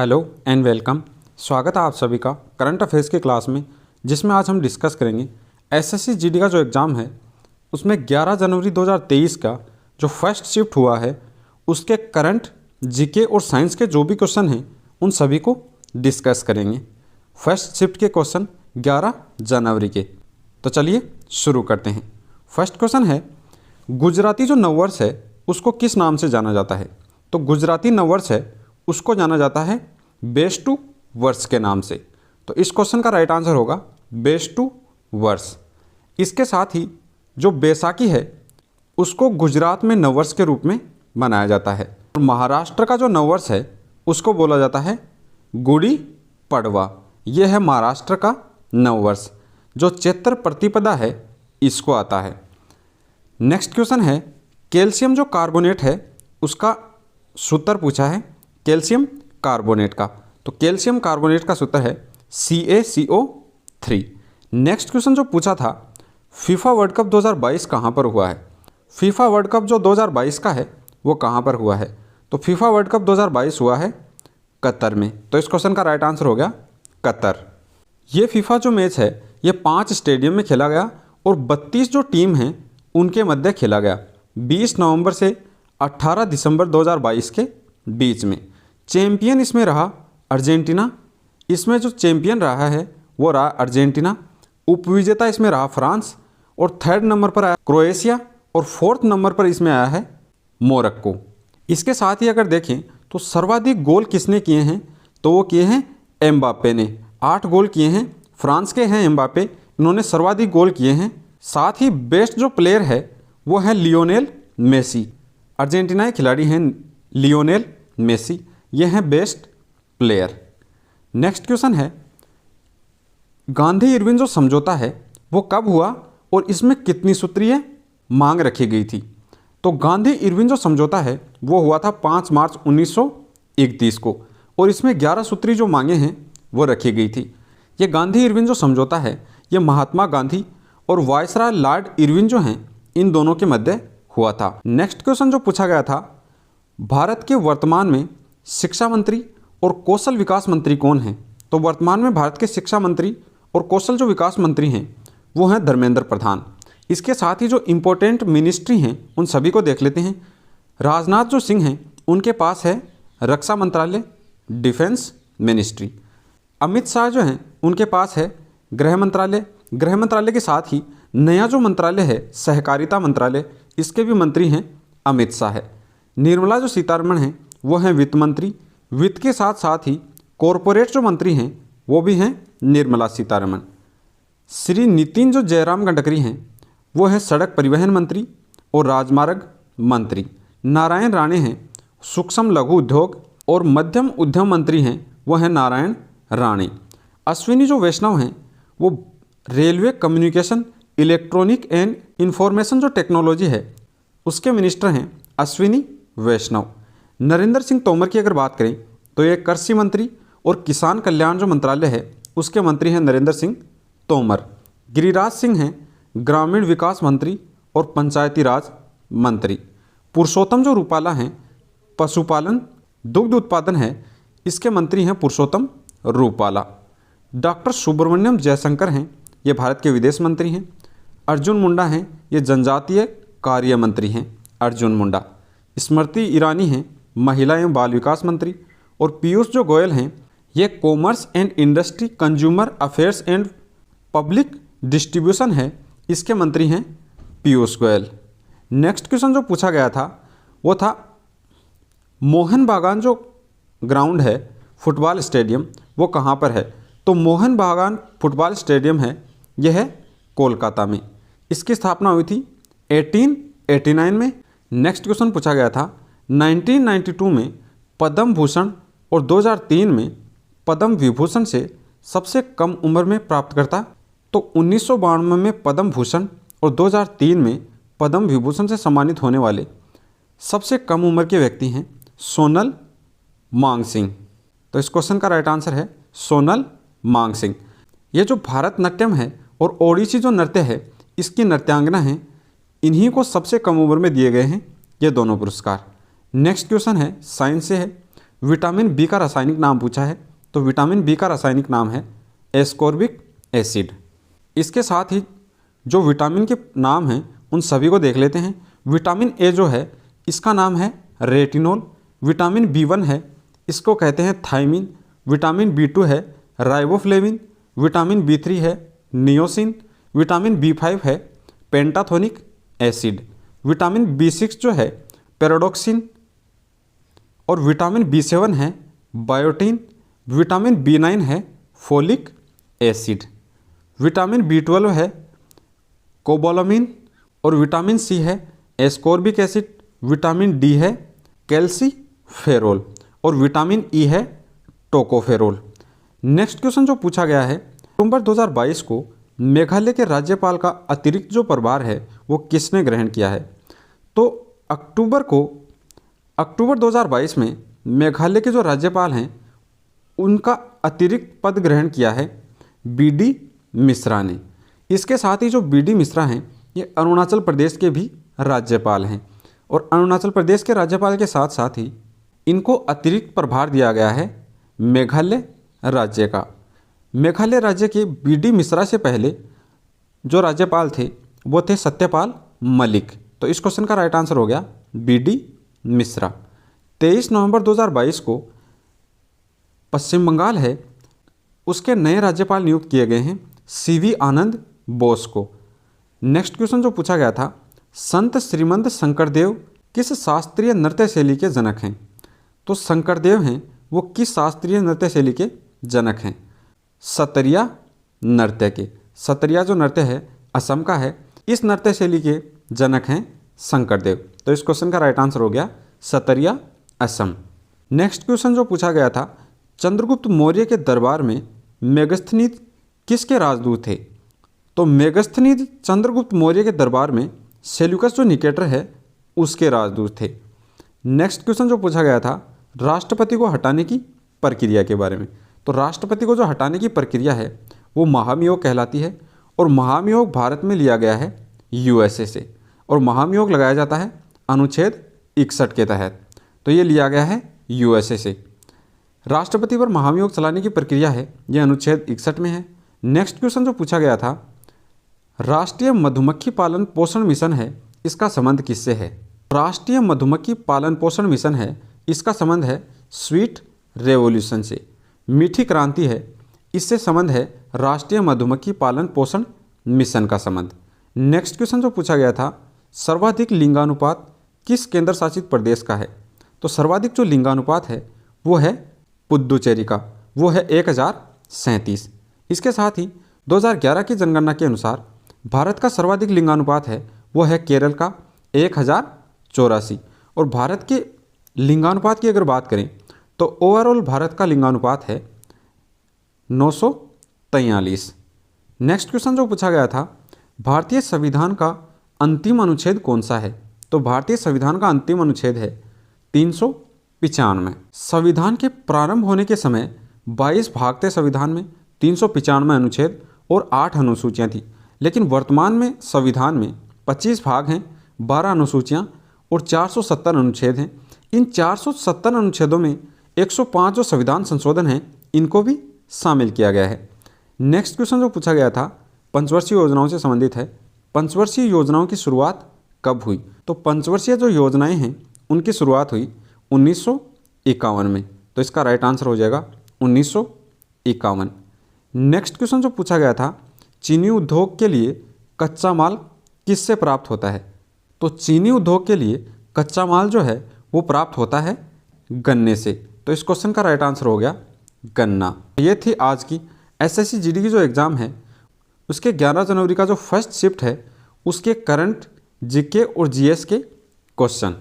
Hello and welcome. स्वागत है आप सभी का करंट अफेयर्स की क्लास में, जिसमें आज हम डिस्कस करेंगे एसएससी जीडी का जो एग्ज़ाम है उसमें 11 जनवरी 2023 का जो फर्स्ट शिफ्ट हुआ है उसके करंट जीके और साइंस के जो भी क्वेश्चन हैं उन सभी को डिस्कस करेंगे। फर्स्ट शिफ्ट के क्वेश्चन 11 जनवरी के। तो चलिए शुरू करते हैं। फर्स्ट क्वेश्चन है, गुजराती जो नववर्ष है उसको किस नाम से जाना जाता है? तो गुजराती नववर्ष है उसको जाना जाता है बेस्टू वर्ष के नाम से। तो इस क्वेश्चन का राइट आंसर होगा बेस्टू वर्ष। इसके साथ ही जो बैसाखी है उसको गुजरात में नववर्ष के रूप में मनाया जाता है। और महाराष्ट्र का जो नववर्ष है उसको बोला जाता है गुड़ी पड़वा। यह है महाराष्ट्र का नववर्ष जो चैत्र प्रतिपदा है इसको आता है। नेक्स्ट क्वेश्चन है, कैल्शियम जो कार्बोनेट है उसका सूत्र पूछा है कैल्शियम कार्बोनेट का। तो कैल्शियम कार्बोनेट का सूत्र है CaCO3। नेक्स्ट क्वेश्चन जो पूछा था, फीफा वर्ल्ड कप 2022 कहाँ पर हुआ है? फीफा वर्ल्ड कप जो 2022 का है वो कहाँ पर हुआ है? तो फीफा वर्ल्ड कप 2022 हुआ है कतर में। तो इस क्वेश्चन का राइट आंसर हो गया कतर। ये फीफा जो मैच है ये 5 स्टेडियम में खेला गया और 32 जो टीम हैं उनके मध्य खेला गया 20 नवंबर से 18 दिसंबर 2022 के बीच में। चैंपियन इसमें रहा अर्जेंटीना। इसमें जो चैंपियन रहा है वो रहा अर्जेंटीना। उपविजेता इसमें रहा फ्रांस और थर्ड नंबर पर आया क्रोएशिया और फोर्थ नंबर पर इसमें आया है मोरक्को। इसके साथ ही अगर देखें तो सर्वाधिक गोल किसने किए हैं? तो वो किए हैं एम्बापे ने। 8 गोल किए हैं। फ्रांस के हैं एम्बापे, इन्होंने सर्वाधिक गोल किए हैं। साथ ही बेस्ट जो प्लेयर है वो है लियोनेल मेसी। अर्जेंटीनाई खिलाड़ी हैं लियोनेल मेसी, ये हैं बेस्ट प्लेयर। नेक्स्ट क्वेश्चन है, गांधी इरविन जो समझौता है वो कब हुआ और इसमें कितनी सूत्रीय मांग रखी गई थी? तो गांधी इरविन जो समझौता है वो हुआ था 5 मार्च 1931 को और इसमें 11 सूत्री जो मांगे हैं वो रखी गई थी। ये गांधी इरविन जो समझौता है ये महात्मा गांधी और वायसराय लॉर्ड इरविन जो हैं इन दोनों के मध्य हुआ था। नेक्स्ट क्वेश्चन जो पूछा गया था, भारत के वर्तमान में शिक्षा मंत्री और कौशल विकास मंत्री कौन हैं? तो वर्तमान में भारत के शिक्षा मंत्री और कौशल जो विकास मंत्री हैं वो हैं धर्मेंद्र प्रधान। इसके साथ ही जो इम्पोर्टेंट मिनिस्ट्री हैं उन सभी को देख लेते हैं। राजनाथ जो सिंह हैं उनके पास है रक्षा मंत्रालय, डिफेंस मिनिस्ट्री। अमित शाह जो हैं उनके पास है गृह मंत्रालय। गृह मंत्रालय के साथ ही नया जो मंत्रालय है सहकारिता मंत्रालय, इसके भी मंत्री हैं अमित शाह है। निर्मला जो सीतारमण हैं वो हैं वित्त मंत्री। वित्त के साथ साथ ही कॉरपोरेट जो मंत्री हैं वो भी हैं निर्मला सीतारमण। श्री नितिन जो जयराम गडकरी हैं वो हैं सड़क परिवहन मंत्री और राजमार्ग मंत्री। नारायण राणे हैं सूक्ष्म लघु उद्योग और मध्यम उद्यम मंत्री हैं, वो हैं नारायण राणे। अश्विनी जो वैष्णव हैं वो railway communication, electronic and information जो टेक्नोलॉजी है उसके मिनिस्टर हैं अश्विनी वैष्णव। नरेंद्र सिंह तोमर की अगर बात करें तो ये कृषि मंत्री और किसान कल्याण जो मंत्रालय है उसके मंत्री हैं नरेंद्र सिंह तोमर। गिरिराज सिंह हैं ग्रामीण विकास मंत्री और पंचायती राज मंत्री। पुरुषोत्तम जो रूपाला हैं पशुपालन दुग्ध उत्पादन है, इसके मंत्री हैं पुरुषोत्तम रूपाला। डॉक्टर सुब्रमण्यम जयशंकर हैं ये भारत के विदेश मंत्री हैं। अर्जुन मुंडा हैं ये जनजातीय कार्य मंत्री हैं अर्जुन मुंडा। स्मृति ईरानी हैं महिला एवं बाल विकास मंत्री और पीयूष जो गोयल हैं ये commerce and industry, consumer affairs and public distribution है, इसके मंत्री हैं पीयूष गोयल। नेक्स्ट क्वेश्चन जो पूछा गया था वो था मोहन बागान जो ग्राउंड है फुटबॉल स्टेडियम वो कहाँ पर है? तो मोहन बागान फुटबॉल स्टेडियम है यह है कोलकाता में। इसकी स्थापना हुई थी 1889 में। नेक्स्ट क्वेश्चन पूछा गया था 1992 में पद्म भूषण और 2003 में पद्म विभूषण से सबसे कम उम्र में प्राप्तकर्ता। तो 1992 में पद्म भूषण और 2003 में पद्म विभूषण से सम्मानित होने वाले सबसे कम उम्र के व्यक्ति हैं सोनल मांगसिंह। तो इस क्वेश्चन का राइट आंसर है सोनल मांगसिंह। ये जो भारतनाट्यम है और ओडिसी जो नृत्य है इसकी नृत्यांगना हैं, इन्हीं को सबसे कम उम्र में दिए गए हैं ये दोनों पुरस्कार। नेक्स्ट क्वेश्चन है साइंस से है। विटामिन बी का रासायनिक नाम पूछा है, तो विटामिन बी का रासायनिक नाम है एस्कॉर्बिक एसिड। इसके साथ ही जो विटामिन के नाम हैं उन सभी को देख लेते हैं। विटामिन ए जो है इसका नाम है रेटिनोल। विटामिन बी1 है, इसको कहते हैं थायमिन। विटामिन बी2 है राइबोफ्लेविन। विटामिन बी3 है नियोसिन। विटामिन बी5 है पेंटाथोनिक एसिड। विटामिन बी6 जो है पेरोडोक्सिन। और विटामिन बी7 है बायोटीन। विटामिन बी9 है फोलिक एसिड। विटामिन बी12 है कोबालामिन। और विटामिन सी है एस्कॉर्बिक एसिड। विटामिन डी है कैल्सीफेरोल। और विटामिन ई है टोकोफेरोल। नेक्स्ट क्वेश्चन जो पूछा गया है, अक्टूबर 2022 को मेघालय के राज्यपाल का अतिरिक्त जो प्रभार है वो किसने ग्रहण किया है? तो अक्टूबर 2022 में मेघालय के जो राज्यपाल हैं उनका अतिरिक्त पद ग्रहण किया है बी.डी. मिश्रा ने। इसके साथ ही जो बी.डी. मिश्रा हैं ये अरुणाचल प्रदेश के भी राज्यपाल हैं। और अरुणाचल प्रदेश के राज्यपाल के साथ साथ ही इनको अतिरिक्त प्रभार दिया गया है मेघालय राज्य का। मेघालय राज्य के बी.डी. मिश्रा से पहले जो राज्यपाल थे वो थे सत्यपाल मलिक। तो इस क्वेश्चन का राइट आंसर हो गया बी.डी. मिश्रा। 23 नवंबर 2022 को पश्चिम बंगाल है उसके नए राज्यपाल नियुक्त किए गए हैं सी.वी. आनंद बोस को। नेक्स्ट क्वेश्चन जो पूछा गया था, संत श्रीमंत शंकरदेव किस शास्त्रीय नृत्य शैली के जनक हैं? तो शंकरदेव हैं वो किस शास्त्रीय नृत्य शैली के जनक हैं? सतरिया नृत्य के। सतरिया जो नृत्य है असम का है, इस नृत्य शैली के जनक हैं शंकरदेव। तो इस क्वेश्चन का राइट आंसर हो गया सतरिया असम। नेक्स्ट क्वेश्चन जो पूछा गया था, चंद्रगुप्त मौर्य के दरबार में मेगस्थनीद किसके राजदूत थे? तो मेगस्थनीद चंद्रगुप्त मौर्य के दरबार में सेल्यूकस जो निकेटर है उसके राजदूत थे। नेक्स्ट क्वेश्चन जो पूछा गया था, राष्ट्रपति को हटाने की प्रक्रिया के बारे में। तो राष्ट्रपति को जो हटाने की प्रक्रिया है वो महाभियोग कहलाती है। और महाभियोग भारत में लिया गया है यूएसए से। और महाभियोग लगाया जाता है अनुच्छेद 61 के तहत। तो ये लिया गया है यूएसए से। राष्ट्रपति पर महाभियोग चलाने की प्रक्रिया है ये अनुच्छेद 61 में है। नेक्स्ट क्वेश्चन जो पूछा गया था, राष्ट्रीय मधुमक्खी पालन पोषण मिशन है इसका संबंध किससे है? राष्ट्रीय मधुमक्खी पालन पोषण मिशन है इसका संबंध है स्वीट रेवोल्यूशन से, मीठी क्रांति है, इससे संबंध है राष्ट्रीय मधुमक्खी पालन पोषण मिशन का संबंध। नेक्स्ट क्वेश्चन जो पूछा गया था, सर्वाधिक लिंगानुपात किस केंद्र शासित प्रदेश का है? तो सर्वाधिक जो लिंगानुपात है वो है पुद्दुचेरी का, वो है 1037। इसके साथ ही 2011 की जनगणना के अनुसार भारत का सर्वाधिक लिंगानुपात है वो है केरल का 1084। और भारत के लिंगानुपात की अगर बात करें तो ओवरऑल भारत का लिंगानुपात है 943। नेक्स्ट क्वेश्चन जो पूछा गया था, भारतीय संविधान का अंतिम अनुच्छेद कौन सा है? तो भारतीय संविधान का अंतिम अनुच्छेद है 395। संविधान के प्रारंभ होने के समय 22 भाग थे संविधान में, 395 अनुच्छेद और 8 अनुसूचियाँ थी। लेकिन वर्तमान में संविधान में 25 भाग हैं, 12 अनुसूचियाँ और 470 अनुच्छेद हैं। इन 470 अनुच्छेदों में 105 जो संविधान संशोधन हैं इनको भी शामिल किया गया है। नेक्स्ट क्वेश्चन जो पूछा गया था पंचवर्षीय योजनाओं से संबंधित है। पंचवर्षीय योजनाओं की शुरुआत कब हुई? तो पंचवर्षीय जो योजनाएं हैं उनकी शुरुआत हुई 1951 में। तो इसका राइट आंसर हो जाएगा 1951। नेक्स्ट क्वेश्चन जो पूछा गया था, चीनी उद्योग के लिए कच्चा माल किससे प्राप्त होता है? तो चीनी उद्योग के लिए कच्चा माल जो है वो प्राप्त होता है गन्ने से। तो इस क्वेश्चन का राइट आंसर हो गया गन्ना। ये थी आज की एसएससी जीडी की जो एग्ज़ाम है उसके 11 जनवरी का जो फर्स्ट शिफ्ट है उसके करंट जीके और जीएस के क्वेश्चन।